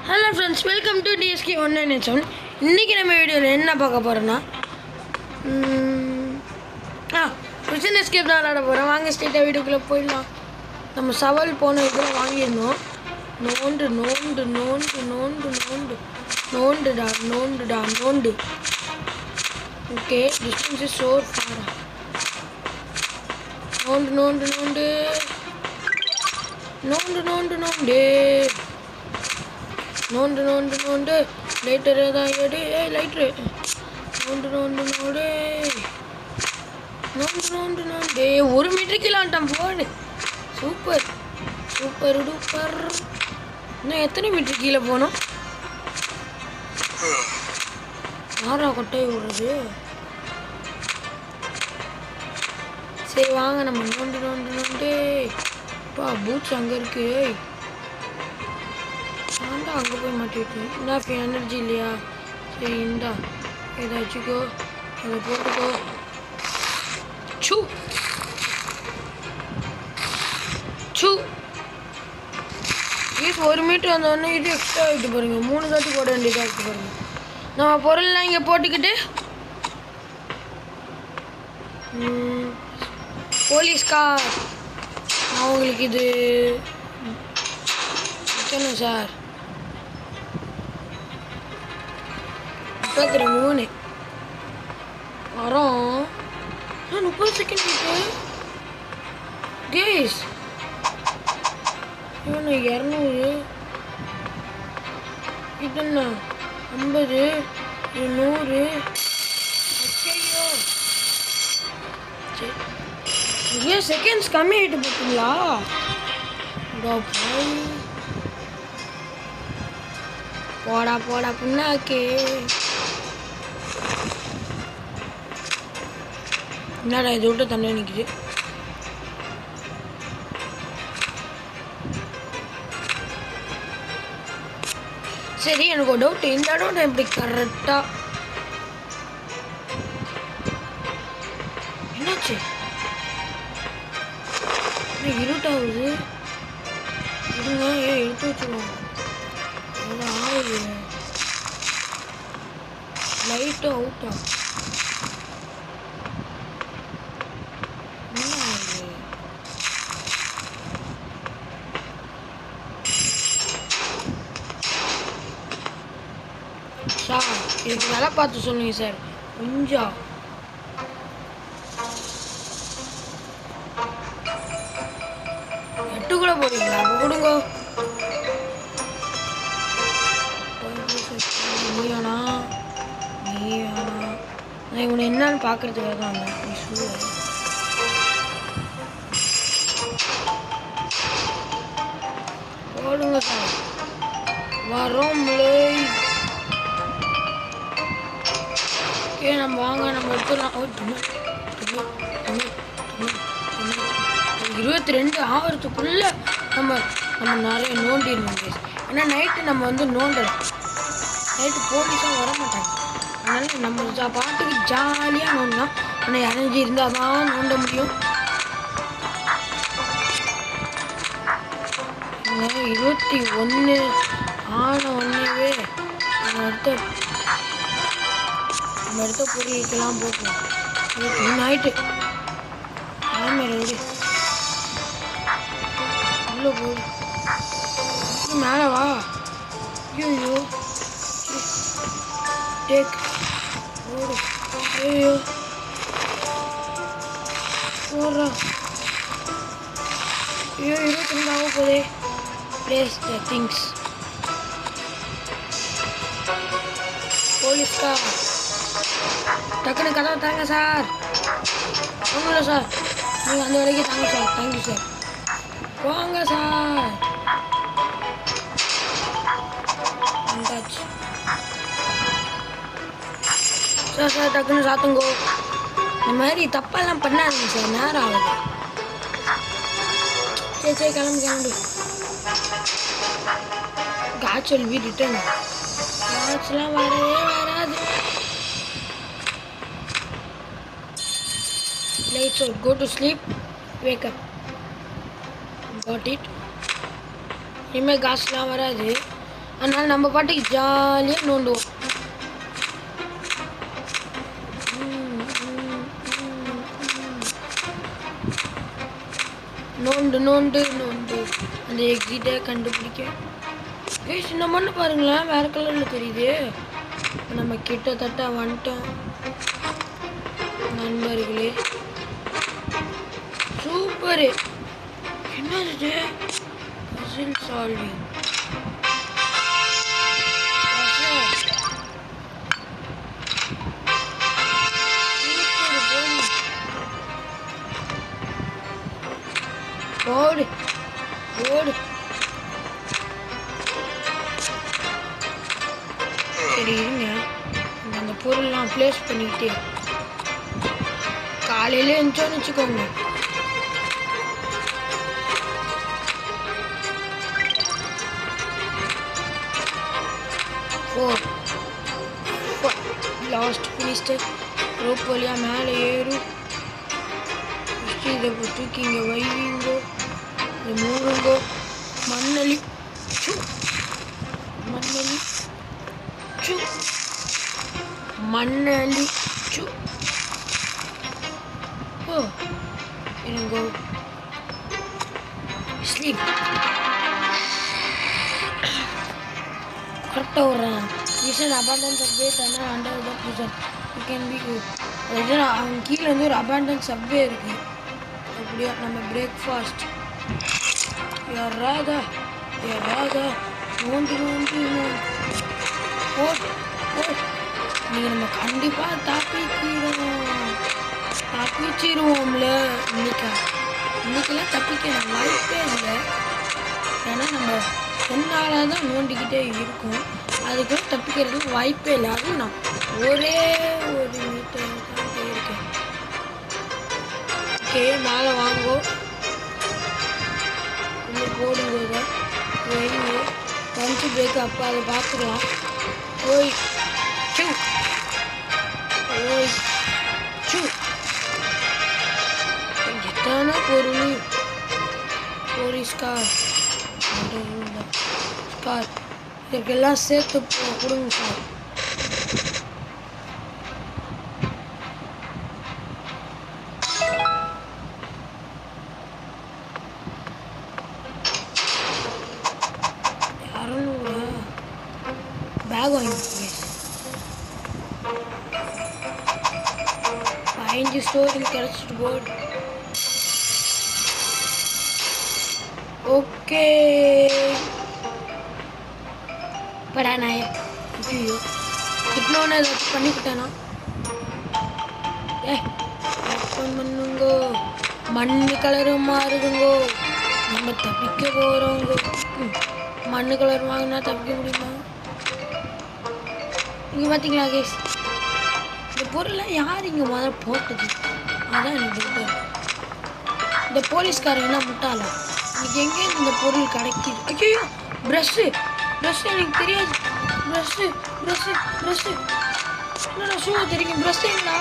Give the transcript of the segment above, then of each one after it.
Hello friends, welcome to DSK 197. இன்றைக்கி நம்ம வீடியோவில் என்ன பார்க்க போகிறோன்னா பிரிசன் எஸ்கேப் தான் விளாட போகிறோம். வாங்க ஸ்ட்ரெயிட்டாக வீடியோக்குள்ளே போயிடலாம். நம்ம சவால் போன இதில் வாங்கியிருந்தோம். நோண்டு நோண்டு நோண்டு நோண்டு நோண்டு நோண்டுடா நோண்டுடா நோண்டு. Okay, distance is so far. நோண்டு நோண்டு நோண்டு நோண்டு நோண்டு நோண்டு நோண்டு நோண்டு நோண்டு. லைட்டரு தான் எடு. லைட்ரு நோண்டு நோண்டு நோண்டு நோண்டு நோண்டு நோண்டு. 1 மீட்டர் கீழான்ட்டான் போடு. Super super duper. இன்னும் எத்தனை மீட்டர் கீழே போனோம்? யாரா கொட்டை விடுறது? சரி வாங்க நம்ம நோண்டு நோண்டு நோண்டு. பூட்ஸ் அங்கே இருக்கு. ஆண்டா அங்கே போய் மாட்டிட்டு இந்தா. இப்போ எனர்ஜி இல்லையா? சரி இந்தா, இதை வச்சுக்கோ, அதை போட்டுக்கோ. சூ சூ. ப்ளீஸ் 1 மீட்டர் வந்தோடனே இது எக்ஸ்ட்ரா ஆகிட்டு பாருங்க. 3 தாட்டி போட வேண்டியதாக இருக்குது பாருங்க. நம்ம பொருள்லாம் இங்கே போட்டுக்கிட்டு போலீஸ்கார் நான் உங்களுக்கு இது விற்கணும் சார். 33 வரோம். 30 செகண்ட் இருக்கு கேஸ். இவனு 200 இதுன்னா 50 100. ஐயோ சரி, நிறைய செகண்ட்ஸ் கம்மி ஆகிட்டு பார்த்தீங்களா? போடா போடா புண்ணாக்கே. என்னடா இது விட்டு தண்ணி நிற்குது? சரி, எனக்கு ஒரு டவுட். இந்த இடம் எப்படி கரெக்டாக என்னாச்சு? இருட்டாகுது. இருங்க, எடுத்து வச்சுருவோம். அதான் ஆகுது. லைட்டு அவுட்டா? என்ன ஆகுது? சார் இதுக்கு நல்லா பார்த்து சொல்லுங்க சார். கொஞ்சம் கூட போறீங்களா? கொடுங்க. நீ வேணா நான் இவனை என்னன்னு பார்க்கறதுக்காக தான் வந்தேன். போடுங்க சார். வரோம். ஓகே, நம்ம வாங்க, நம்ம எடுத்துடலாம். 22 ஆகிறதுக்குள்ள நம்ம நிறைய நோண்டிடணும் கேஸ். ஏன்னா நைட்டு நம்ம வந்து நோண்டலாம். நைட்டு போலீஸாக வர மாட்டாங்க. அதனால் நம்ம பாட்டுக்கு ஜாலியாக நோண்டலாம். ஆனால் எனர்ஜி இருந்தால் தான் நோண்ட முடியும். 21 ஆன ஒன்றே நம்ம எடுத்த பொருளுக்கெல்லாம் போட்டுருவோம். 21 ஆயிட்டு கேமரா விடு. உள்ள போடு. மேலே வா. ஐயோ டேக் ஓடு. ஐயோ ஓடுறா. ஐயோ 22 ஆக போதே. Place the things. போலீஸ்கா டக்குன்னு கதவை தாங்க சார். ஒன்றும் இல்லை சார், நீங்கள் அந்த வரைக்கும் தாங்க சார். Thank you sir. வாங்க சார். சார் சார் டக்குன்னு சாத்துங்கோ. இந்த மாதிரி தப்பெல்லாம் பண்ணாதீங்க சார், நேரம் ஆகுது. சரி சரி கிளம்பு கிளம்பு. காய்ச்சல் வீ ரிட்டர்ன். காய்ச்சலாம் வரவே வராது. Lights out. Go to sleep. Wake up. Got it. இனிமேல் காசுலாம் வராது. அதனால் நம்ம பாட்டுக்கு ஜாலியாக நோண்டுவோம். நோண்டு நோண்டு நோண்டு அந்த எக்ஸிட்டை கண்டுபிடிக்க. கைஸ் இந்த மண்ணு பாருங்களேன், வேறு கலரில் தெரியுது. நம்ம கிட்டத்தட்ட வந்துட்டோம் நண்பர்களே. சூப்பரு. என்னது பசில் சால்விங். ஓடு ஓடு. சரி இருங்க, அந்த பொருள்லாம் ப்ளேஸ் பண்ணிக்கிட்டு காலையில் எழுந்தோன்னு வச்சுக்கோங்க. Last finished. ரோப் வழியாக மேலே ஏறும். இதை தூக்கி இங்கே வைவிங்கோ, இதை மூடுங்கோ. மண்ணலி மண்ணலி மண்ணலி சு. ஓ இருங்கோ. ஸ்லீப் கரெக்டாக விட்றேன். மிஷன் அபாண்டன்ஸ் சப்வே தானே under the prison you can be good. அதாவது அவங்க கீழே வந்து ஒரு அபாண்டன்ஸ் சப்வே இருக்குது. அப்படியா நம்ம பிரேக்ஃபாஸ்ட் யாராதா நோண்டு நோண்டு நீங்கள் நம்ம கண்டிப்பாக தப்பிச்சிருவோம்ல. இன்னைக்கெல்லாம் தப்பிக்க வாய்ப்பே இல்லை. ஏன்னா நம்ம என்னால் தான் நோண்டிக்கிட்டே இருக்கும். அதுக்கு தப்பிக்கிறதுக்கு வாய்ப்பே இல்லை. அதுவும் நான் ஒரே ஒரு மீட்டர் தான் போயிருக்கேன். ஓகே மேலே வாங்கோ, இன்னும் போடுங்க. வைங்க லஞ்ச் பிரேக் அப்போ அதை பார்த்துக்கலாம். ஓய் சூ ஓய் சூ. எத்தனை பொருள் போலீஸ்கார் ஸ்கார் இதுக்கெல்லாம் சேர்த்து கொடுங்க சார். பேக் வாங்கிட்டு 5 ஸ்டோரில் கிடச்சிட்டு போர்டு. ஓகே படா நான் ஐயோ இப்போன்னு ஏதாச்சும் பண்ணிவிட்டேனா? பண்ணுங்கோ. மண்ணு கலரும் மாறுதுங்கோ. நம்ம தப்பிக்க போகிறோங்கோ. மண்ணு கலர் வாங்கினா தப்பிக்க முடியுமா? இங்கே பார்த்தீங்களா கேஸ், இந்த பொருள்லாம் யார் இங்கே முதல்ல போட்டது? அதான் எனக்கு டவுட்டாக இருக்குது. இந்த போலீஸ்காரங்க என்ன முட்டாளா? எனக்கு எங்கேருந்து இந்த பொருள் கிடைக்கிது? ஐயோ ப்ரஷ்ஷு எனக்கு தெரியாது. ப்ரஷ்ஷு என்னடா ஷூ தெரியும். ப்ரஷ்ஷுங்களா?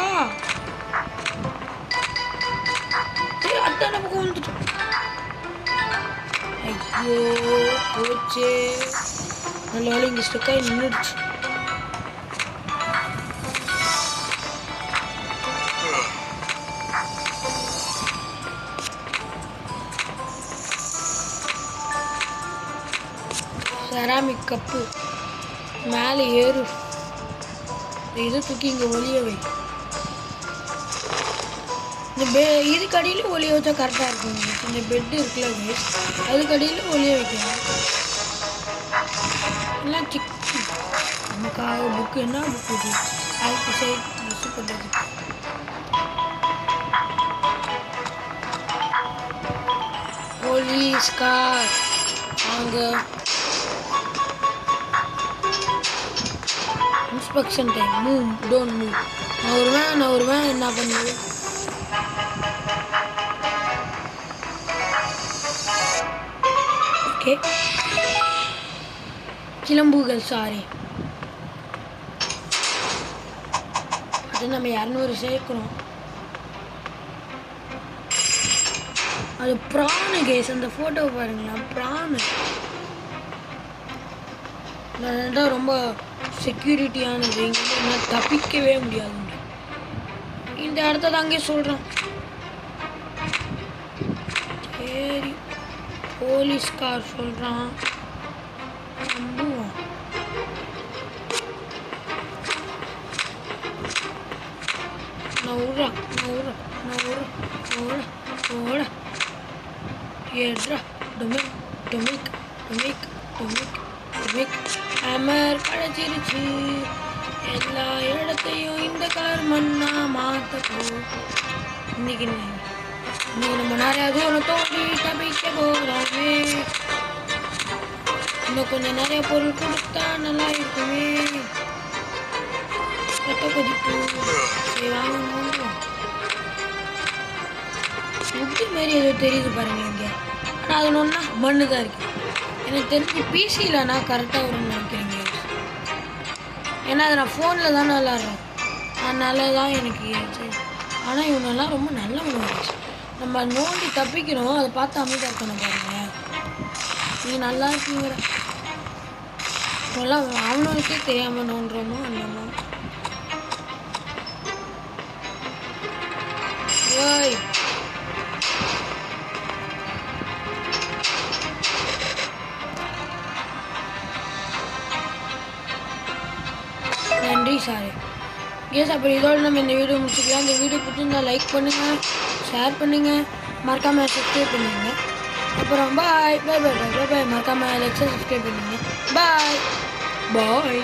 சரி அதான் நமக்கு வந்துட்டு. ஐயோ போச்சே. நல்ல வேலை இங்கே ஸ்டக்காகி நின்றுடுச்சு. செராமிக் கப்பு மேலே ஏறு. இதை தூக்கி இங்கே ஒளிய வை. இந்த இதுக்கு அடியில் ஒளிய வச்சா கரெக்டாக இருக்கும். இந்த பெட்டு இருக்குல்ல அதுக்கு அடியில் ஒளிய வைக்கலாம். எல்லாம் நமக்காக புக்கு என்ன புக்கு இது? அதுக்கு சைட் யூஸ் பண்ணுறது. போலீஸ்கார் வாங்க. Inspection time. Move don't move. நான் வருவேன் என்ன பண்ணுது? ஓகே கிளம்புகள். சாரி அது நம்ம 200 சேர்க்கணும். அது ப்ரானு கேஸ். அந்த ஃபோட்டோ பாருங்களா, ப்ரானு. தான் ரொம்ப செக்யூரிட்டியானது. இங்கே என்னால் தப்பிக்கவே முடியாது. இந்த இடத்த தாங்கே சொல்கிறேன். சரி, போலீஸ்கார் சொல்கிறான், நம்புவோம். நவுறா ஏட்ரா டொமிக் டொமிக் டொமிக் டொமிக் டொமிக். ஹேமர் கிடைச்சிருச்சு. எல்லா இடத்தையும் இந்த கலர் மண்ணா மாற்றப்போ. இன்னைக்கு நம்ம நிறையா தூரம் தோண்டி தப்பிக்க போகிறோமே. இன்னும் கொஞ்சம் நிறைய பொருள் கொடுத்தா நல்லா இருக்குமே. ரத்த கொதிப்பு. சரி வாங்க. உப்பு மாரி ஏதோ தெரியுது பாருங்க இங்கே. ஆனால் அது ஒன்றா மண்ணு தான் இருக்குது. எனக்கு தெரிஞ்சு பிசியில் நான் கரெக்டாக வரும்னு நினைக்கிறேங்க. ஏன்னா அதை நான் ஃபோனில் தானே விளாட்றேன், அதனால தான் எனக்கு சரி. ஆனால் இவனெல்லாம் ரொம்ப நல்லவங்க. நம்ம நோண்டி தப்பிக்கிறோம், அதை பார்த்து அமைதியாக இருக்கணும் பாருங்க. நீ நல்லா இருக்கீங்க. இப்போல்லாம் அவனுக்கே தெரியாமல் நோண்டுறோமோ என்னமோ. ஓய் நன்றி சார். கேஸ் அப்புறம் இதோடு நம்ம இந்த வீடியோ முடிச்சுக்கலாம். இந்த வீடியோ பிடிச்சிருந்தா லைக் பண்ணுங்கள், ஷேர் பண்ணுங்கள், மறக்காமல் சப்ஸ்கிரைப் பண்ணுங்க. அப்புறம் பாய் பாய் பாய் பாய் பாய். மறக்காமல் லைக் சப்ஸ்கிரைப் பண்ணுங்க. பாய் பாய்.